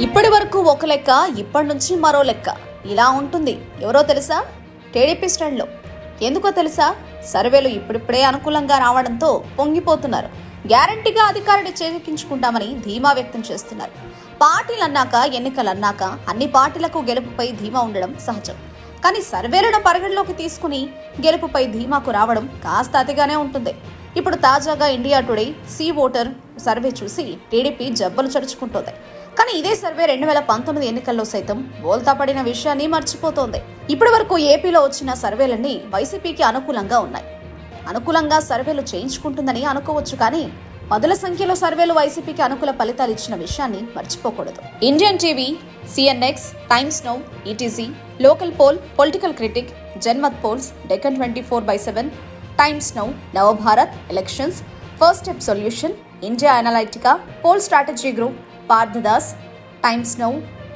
ఇప్పటి వరకు ఒక లెక్క, ఇప్పటి నుంచి మరో లెక్క. ఇలా ఉంటుంది. ఎవరో తెలుసా? టీడీపీ స్టాండ్లో. ఎందుకో తెలుసా? సర్వేలు ఇప్పుడిప్పుడే అనుకూలంగా రావడంతో పొంగిపోతున్నారు. గ్యారంటీగా అధికారాన్ని చేజిక్కించుకుంటామని ధీమా వ్యక్తం చేస్తున్నారు. పార్టీలన్నాక, ఎన్నికలన్నాక అన్ని పార్టీలకు గెలుపుపై ధీమా ఉండడం సహజం. కానీ సర్వేలను పరిగణలోకి తీసుకుని గెలుపుపై ధీమాకు రావడం కాస్త అతిగానే ఉంటుంది. ఇప్పుడు తాజాగా India today C voter survey చూసి టీడీపీ జబ్బలు చరుచుకుంటోంది. కానీ ఇదే సర్వే 2019 ఎన్నికల్లో సైతం బోల్తా పడిన విషయాన్ని మర్చిపోతోంది. ఇప్పటి వరకు ఏపీలో వచ్చిన సర్వేలన్నీ వైసీపీకి అనుకూలంగా ఉన్నాయి. అనుకూలంగా సర్వేలు చేయించుకుంటుందని అనుకోవచ్చు, కానీ పదుల సంఖ్యలో సర్వేలు వైసీపీకి అనుకూల ఫలితాలు ఇచ్చిన విషయాన్ని మర్చిపోకూడదు. Indian TV, CNX, Times Now, ETC, local poll, political critic, Janmat polls, Deccan 24/7, Times Now, Navbharat, elections, first step solution, India Analytica, poll strategy group, Parthadas, Times Now,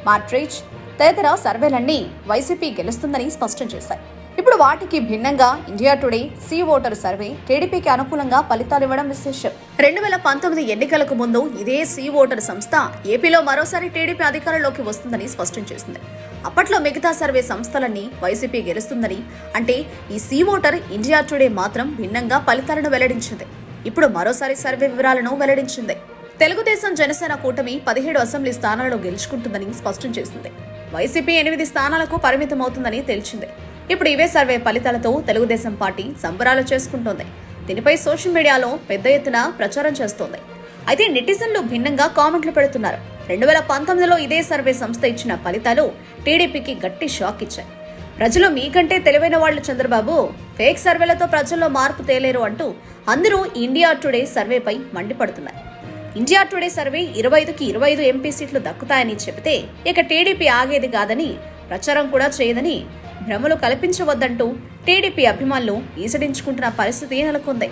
Matrize తదితర సర్వేలన్నీ వైసీపీ గెలుస్తుందని స్పష్టం చేశాయి. ఇప్పుడు వాటికి భిన్నంగా India today C voter survey టీడీపీకి అనుకూలంగా ఫలితాలు ఇవ్వడం విశేషం. 2019 ఎన్నికలకు ముందు ఇదే సీ ఓటర్ సంస్థ ఏపీలో మరోసారి టీడీపీ అధికారంలోకి వస్తుందని స్పష్టం చేసింది. అప్పట్లో మిగతా సర్వే సంస్థలన్నీ వైసీపీ గెలుస్తుందని, అంటే ఈ సీ ఓటర్ ఇండియా టుడే మాత్రం భిన్నంగా ఫలితాలను వెల్లడించింది. ఇప్పుడు మరోసారి సర్వే వివరాలను వెల్లడించింది. తెలుగుదేశం జనసేన కూటమి 17 అసెంబ్లీ స్థానాలను గెలుచుకుంటుందని స్పష్టం చేసింది. వైసీపీ 8 స్థానాలకు పరిమితమవుతుందని తేల్చింది. ఇప్పుడు ఇవే సర్వే ఫలితాలతో తెలుగుదేశం పార్టీ సంబరాలు చేసుకుంటోంది. దీనిపై సోషల్ మీడియాలో పెద్ద ఎత్తున ప్రచారం చేస్తోంది. అయితే నెటిజన్లు భిన్నంగా కామెంట్లు పెడుతున్నారు. 2019లో ఇదే సర్వే సంస్థ ఇచ్చిన ఫలితాలు టీడీపీకి గట్టి షాక్ ఇచ్చాయి. ప్రజలు మీకంటే తెలివైన వాళ్లు చంద్రబాబు, ఫేక్ సర్వేలతో ప్రజల్లో మార్పు తేలేరు అంటూ అందరూ ఇండియా టుడే సర్వేపై మండిపడుతున్నారు. ఇండియా టుడే సర్వే 25కి 25 ఎంపీ సీట్లు దక్కుతాయని చెబితే ఇక టీడీపీ ఆగేది కాదని, ప్రచారం కూడా చేయదని, భ్రమలు కల్పించవద్దంటూ టీడీపీ అభిమానులు ఈసడించుకుంటున్న పరిస్థితి నెలకొంది.